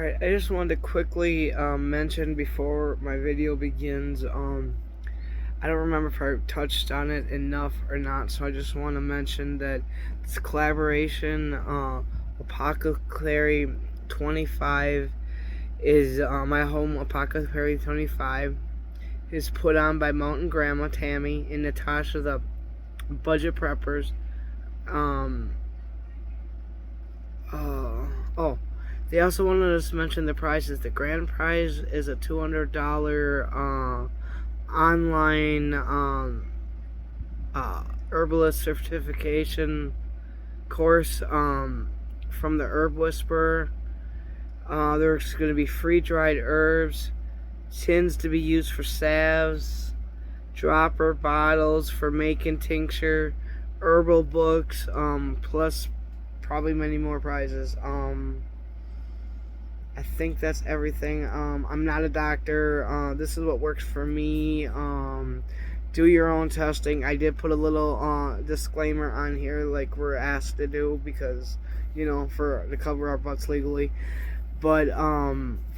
Alright, I just wanted to quickly mention before my video begins, I don't remember if I touched on it enough or not, so I just want to mention that this collaboration, Apothecary25, is My Home Apothecary25, is put on by Mountain Grandma Tammy and Natasha, the budget preppers. Um, oh, they also wanted us to mention the prizes. The grand prize is a $200 online herbalist certification course from the Herb Whisperer. There's going to be free dried herbs, tins to be used for salves, dropper bottles for making tincture, herbal books, plus probably many more prizes. I think that's everything. I'm not a doctor. This is what works for me. Do your own testing. I did put a little disclaimer on here, like we're asked to do, because to cover our butts legally. But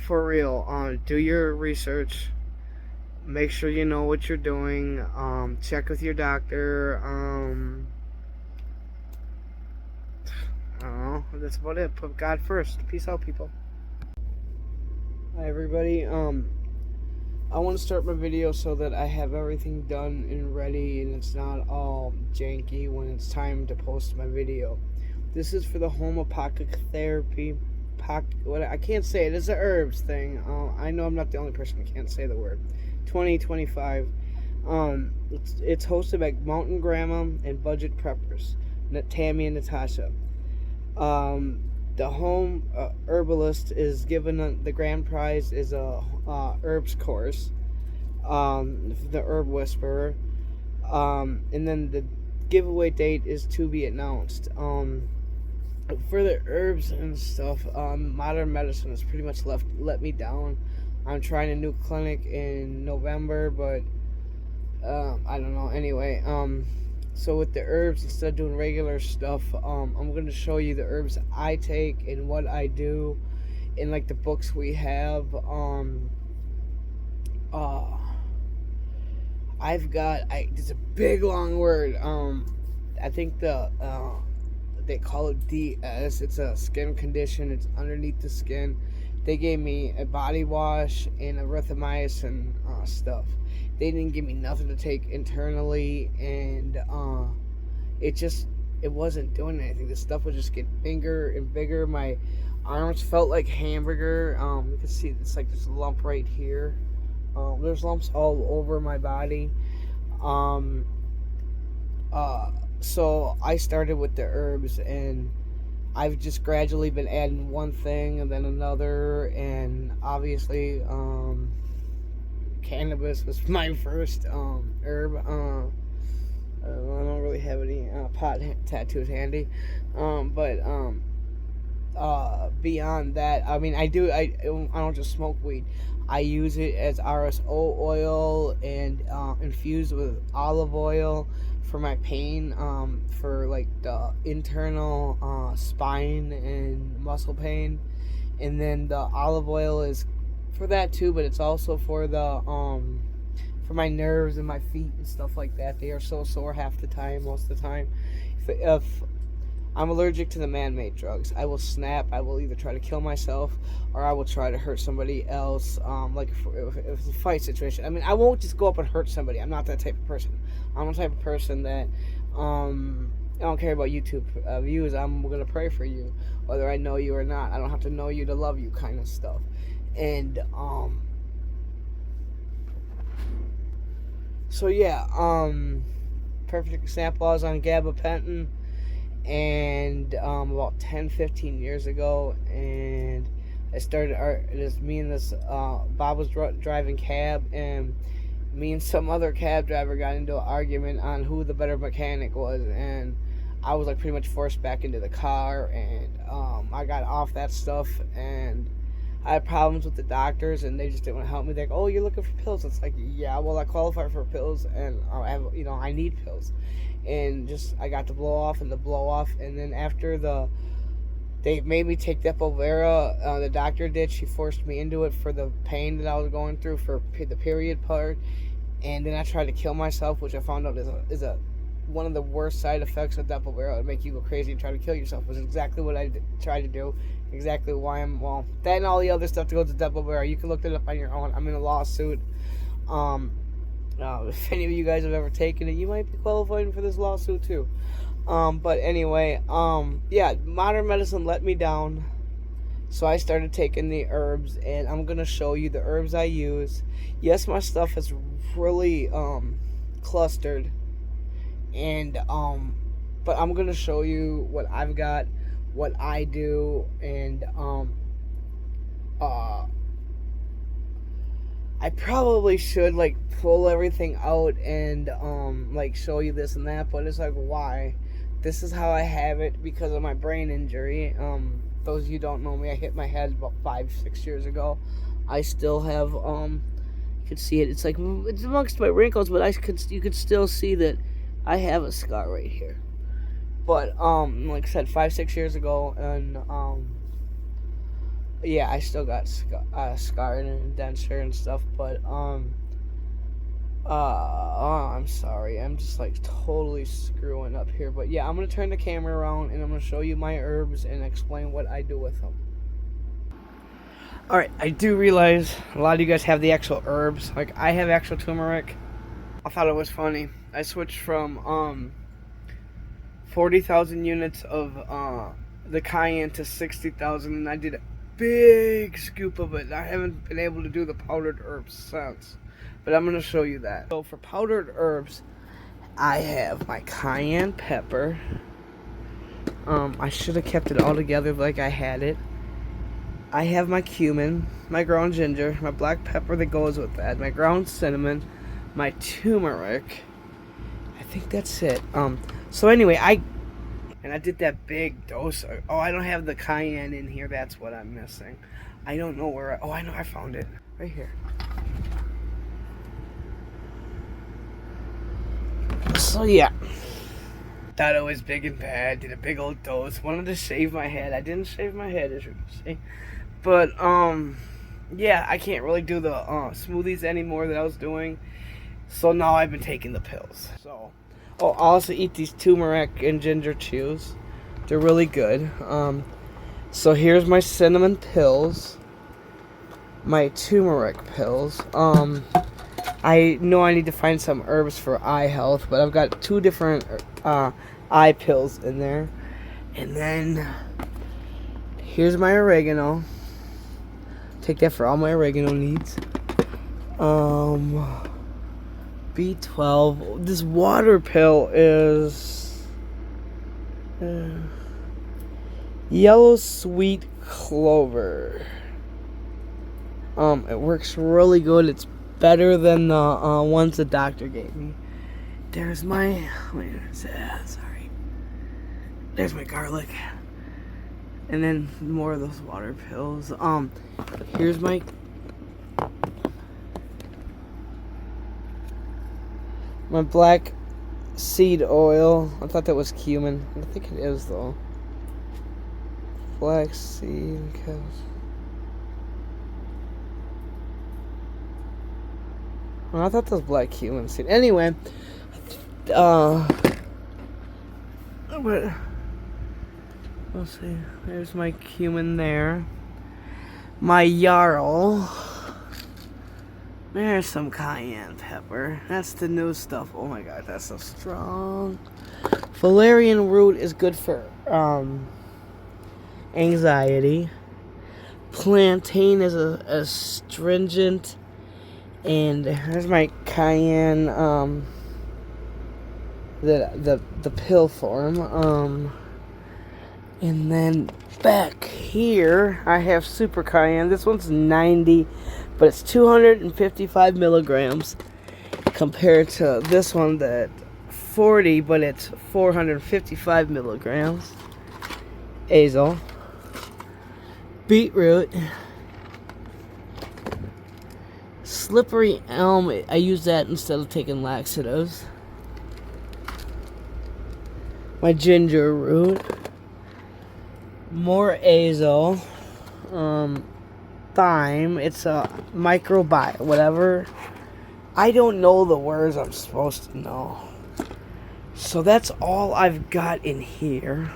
for real, do your research. Make sure you know what you're doing. Check with your doctor. I don't know. That's about it. Put God first. Peace out, people. Hi, everybody. I want to start my video so that I have everything done and ready, and it's not all janky when it's time to post my video. This is for the Home Apothecary. I can't say it. It's an herbs thing. I know I'm not the only person who can't say the word. 2025. It's hosted by Mountain Grandma and Budget Preppers, Tammy and Natasha. The Home Herbalist is given the grand prize is a herbs course, the Herb Whisperer, and then the giveaway date is to be announced. For the herbs and stuff, modern medicine has pretty much let me down. I'm trying a new clinic in November, but I don't know. Anyway, so with the herbs, instead of doing regular stuff, I'm going to show you the herbs I take and what I do in like the books we have. It's a big long word. I think they call it DS. It's a skin condition. It's underneath the skin. They gave me a body wash and erythromycin stuff. They didn't give me nothing to take internally, and it wasn't doing anything. The stuff was just getting bigger and bigger. My arms felt like hamburger. You can see it's like this lump right here. There's lumps all over my body. So I started with the herbs, and I've just gradually been adding one thing and then another, and obviously cannabis was my first herb. I don't really have any pot tattoos handy, but beyond that, I mean, I don't just smoke weed. I use it as RSO oil and infused with olive oil for my pain, for like the internal spine and muscle pain, and then the olive oil is for that too, but it's also for the for my nerves and my feet and stuff like that. They are so sore half the time, most of the time. If I'm allergic to the man-made drugs, I will snap. I will either try to kill myself or I will try to hurt somebody else. Like if it's a fight situation. I mean, I won't just go up and hurt somebody. I'm not that type of person. I'm the type of person that I don't care about YouTube views. I'm gonna pray for you, whether I know you or not. I don't have to know you to love you, kind of stuff. And so yeah, perfect example. I was on gabapentin, and about 10-15 years ago, and I started me and this Bob was driving cab, and me and some other cab driver got into an argument on who the better mechanic was, and I was like pretty much forced back into the car, and I got off that stuff, and I had problems with the doctors, and they just didn't want to help me. They're like, "Oh, you're looking for pills?" It's like, yeah, well, I qualify for pills, and I need pills. And just I got the blow off, and then after the They made me take Depo-Vera. The doctor did. She forced me into it for the pain that I was going through for the period part. And then I tried to kill myself, which I found out is one of the worst side effects of Depo-Vera. It'll make you go crazy and try to kill yourself. Which is exactly what I tried to do. Exactly why that and all the other stuff to go to Depo-Vera. You can look it up on your own. I'm in a lawsuit. If any of you guys have ever taken it, you might be qualifying for this lawsuit too. But anyway, yeah, modern medicine let me down. So I started taking the herbs, and I'm going to show you the herbs I use. Yes, my stuff is really, clustered. And, but I'm going to show you what I've got, what I do, and, I probably should, like, pull everything out and, like, show you this and that, but it's like, why? This is how I have it because of my brain injury. Those of you who don't know me, I hit my head about 5-6 years ago. I still have, you can see it. It's like, it's amongst my wrinkles, but you could still see that I have a scar right here. But, like I said, 5-6 years ago, and, yeah, I still got scarred and denture and stuff, but, I'm sorry, I'm just, like, totally screwing up here, but, yeah, I'm gonna turn the camera around, and I'm gonna show you my herbs and explain what I do with them. Alright, I do realize a lot of you guys have the actual herbs, like, I have actual turmeric. I thought it was funny. I switched from, 40,000 units of, the cayenne to 60,000, and I did a big scoop of it. I haven't been able to do the powdered herbs since, but I'm going to show you that. So for powdered herbs, I have my cayenne pepper. I should have kept it all together like I had it. I have my cumin, my ground ginger, my black pepper that goes with that, my ground cinnamon, my turmeric. I think that's it. So anyway, I did that big dose. Oh, I don't have the cayenne in here. That's what I'm missing. I don't know where. Oh, I know. I found it right here. So yeah, thought it was big and bad. Did a big old dose. Wanted to shave my head. I didn't shave my head, as you can see. But yeah, I can't really do the smoothies anymore that I was doing. So now I've been taking the pills. So. Oh, I also eat these turmeric and ginger chews. They're really good. So here's my cinnamon pills. My turmeric pills. I know I need to find some herbs for eye health, but I've got 2 different eye pills in there. And then here's my oregano. Take that for all my oregano needs. B12. This water pill is yellow sweet clover. It works really good. It's better than the ones the doctor gave me. There's my sorry. There's my garlic. And then more of those water pills. Here's my black seed oil. I thought that was cumin. I think it is though. Black seed. Well, I thought that was black cumin seed. Anyway, but let's see. There's my cumin there. My yarrow. There's some cayenne pepper. That's the new stuff. Oh my god, that's so strong. Valerian root is good for anxiety. Plantain is a astringent. And there's my cayenne, the pill form. And then back here, I have super cayenne. This one's 90, but it's 255 milligrams compared to this one that 40, but it's 455 milligrams. Hazel, beetroot, slippery elm. I use that instead of taking laxatives. My ginger root. more azo, thyme. It's a microbiome, whatever. I don't know the words I'm supposed to know. So that's all I've got in here.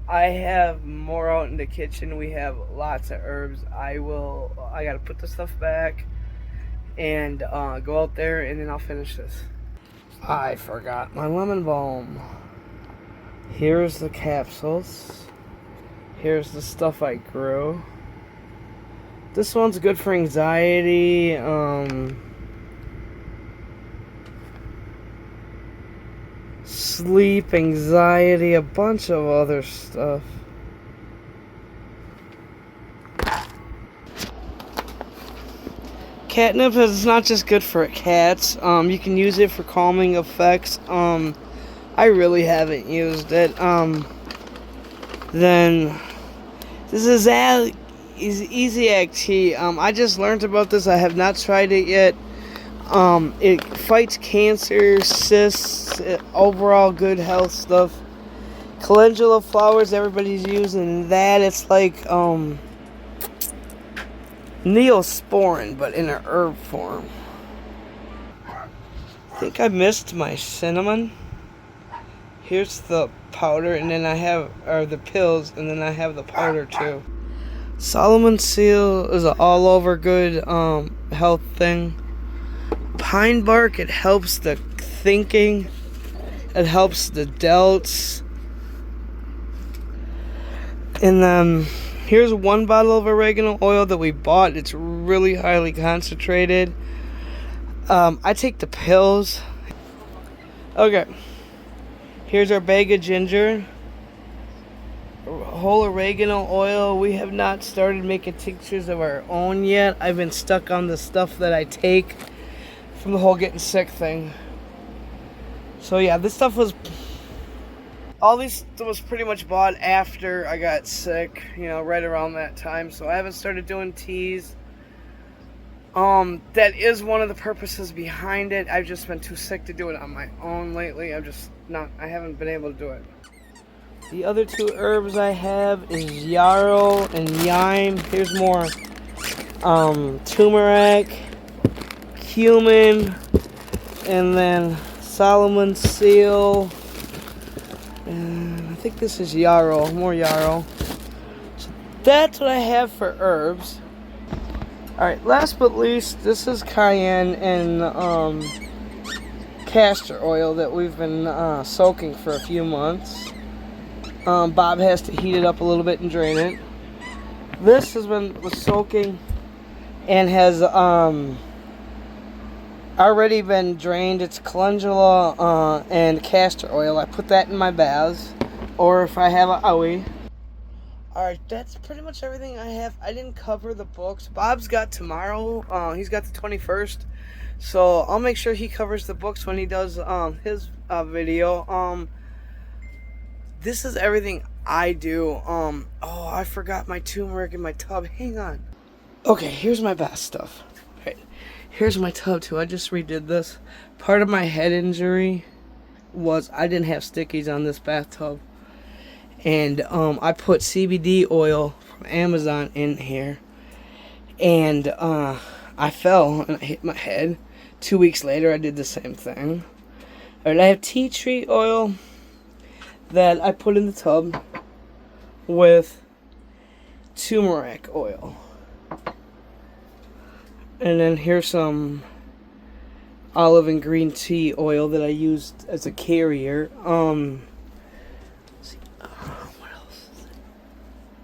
I have more out in the kitchen. We have lots of herbs. I gotta put the stuff back and go out there, and then I'll finish this. I forgot my lemon balm. Here's the capsules. Here's the stuff I grew. This one's good for anxiety, sleep, anxiety, a bunch of other stuff. Catnip is not just good for cats. You can use it for calming effects. I really haven't used it. Then this is Easy tea. I just learned about this. I have not tried it yet. It fights cancer, cysts, overall good health stuff. Calendula flowers, everybody's using that. It's like Neosporin, but in an herb form. I think I missed my cinnamon. Here's the powder, and then I have, or the pills, and then I have the powder too. Solomon seal is an all-over good health thing. Pine bark, it helps the thinking. It helps the delts. And then here's one bottle of oregano oil that we bought. It's really highly concentrated. I take the pills. Okay. Here's our bag of ginger. Whole oregano oil. We have not started making tinctures of our own yet. I've been stuck on the stuff that I take from the whole getting sick thing. So yeah, this stuff was... all this was pretty much bought after I got sick, you know, right around that time. So I haven't started doing teas. That is one of the purposes behind it. I've just been too sick to do it on my own lately. I haven't been able to do it. The other two herbs I have is yarrow and thyme. Here's more turmeric, cumin, and then Solomon seal. And I think this is yarrow, more yarrow. So that's what I have for herbs. Alright, last but least, this is cayenne and castor oil that we've been soaking for a few months. Bob has to heat it up a little bit and drain it. This was soaking and has already been drained. It's calendula and castor oil. I put that in my baths, or if I have a owie. Alright, that's pretty much everything I have. I didn't cover the books. Bob's got tomorrow. He's got the 21st. So I'll make sure he covers the books when he does his video. This is everything I do. Oh, I forgot my turmeric in my tub. Hang on. Okay, here's my bath stuff. Right. Here's my tub too. I just redid this. Part of my head injury was I didn't have stickies on this bathtub. And I put CBD oil from Amazon in here. And I fell and I hit my head. 2 weeks later I did the same thing. Alright, I have tea tree oil that I put in the tub with turmeric oil. And then here's some olive and green tea oil that I used as a carrier. Let's see. What else is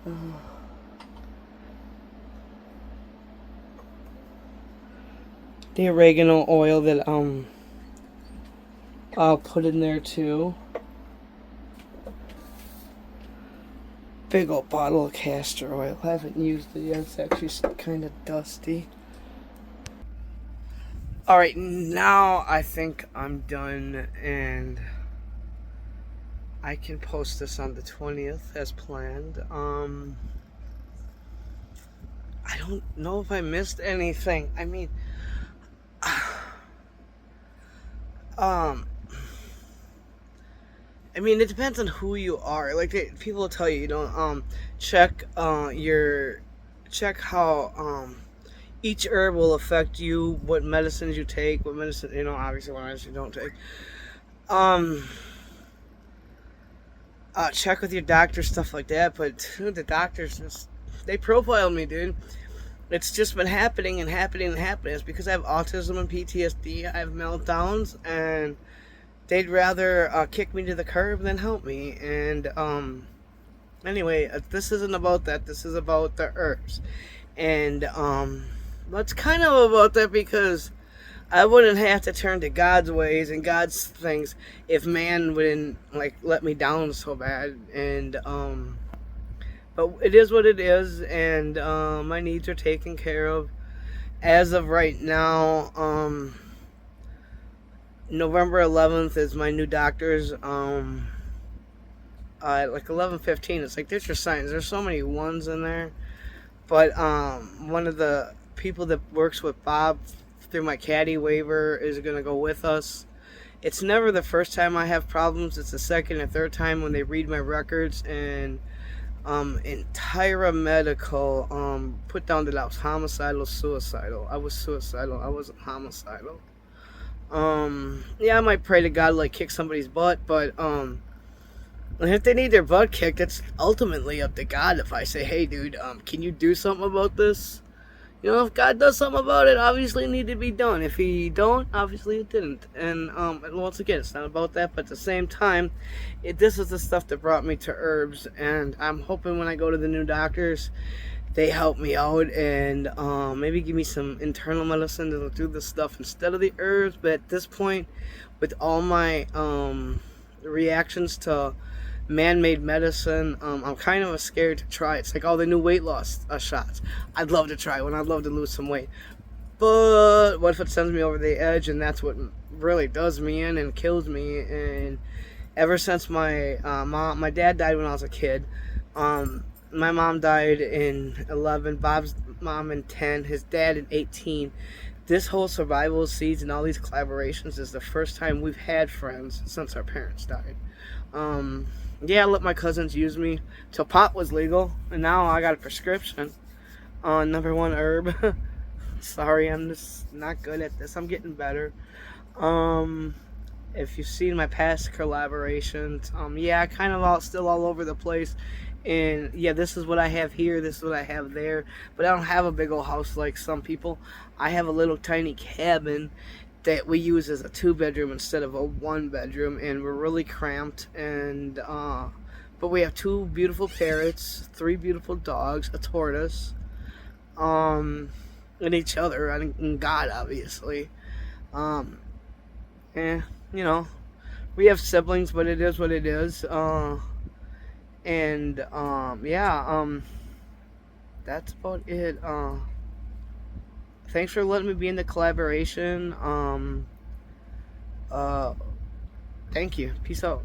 it? The oregano oil that I'll put in there too. Big old bottle of castor oil. I haven't used it yet. It's actually kind of dusty. Alright, now I think I'm done and I can post this on the 20th as planned. I don't know if I missed anything. I mean, I mean, it depends on who you are. Like people will tell you, check check how each herb will affect you, what medicines you take, what medicine, obviously what medicine you don't take. Check with your doctor, stuff like that. But dude, the doctors they profiled me, dude. It's just been happening and happening and happening. It's because I have autism and PTSD. I have meltdowns, and they'd rather kick me to the curb than help me. And anyway, this isn't about that. This is about the herbs, and it's kind of about that because I wouldn't have to turn to God's ways and God's things if man wouldn't let me down so bad. And but it is what it is, and my needs are taken care of as of right now. November 11th is my new doctor's. Like 11:15. It's like there's your signs. There's so many ones in there, but one of the people that works with Bob through my caddy waiver is gonna go with us. It's never the first time I have problems. It's the second and third time when they read my records, and entire medical put down that I was homicidal, suicidal. I was suicidal. I wasn't homicidal. Yeah, I might pray to God kick somebody's butt, but if they need their butt kicked, it's ultimately up to God. If I say, hey dude, can you do something about this? If God does something about it, obviously it needed to be done. If he don't, obviously it didn't. And once again, it's not about that, but at the same time, this is the stuff that brought me to herbs, and I'm hoping when I go to the new doctors, they help me out and maybe give me some internal medicine to do this stuff instead of the herbs. But at this point, with all my reactions to man-made medicine, I'm kind of scared to try. It's like all the new weight loss shots. I'd love to try one. I'd love to lose some weight, but what if it sends me over the edge? And that's what really does me in and kills me. And ever since my dad died when I was a kid, my mom died in 11, Bob's mom in 10, his dad in 18. This whole survival seeds and all these collaborations is the first time we've had friends since our parents died. Yeah, I let my cousins use me till pot was legal, and now I got a prescription on number one herb. Sorry, I'm just not good at this. I'm getting better. If you've seen my past collaborations, yeah, I kind of still all over the place. And yeah, this is what I have here, this is what I have there. But I don't have a big old house like some people. I have a little tiny cabin that we use as a 2-bedroom instead of a 1-bedroom, and we're really cramped. And but we have 2 beautiful parrots, 3 beautiful dogs, a tortoise, and each other, and God, obviously. We have siblings, but it is what it is. That's about it. Thanks for letting me be in the collaboration. Thank you. Peace out.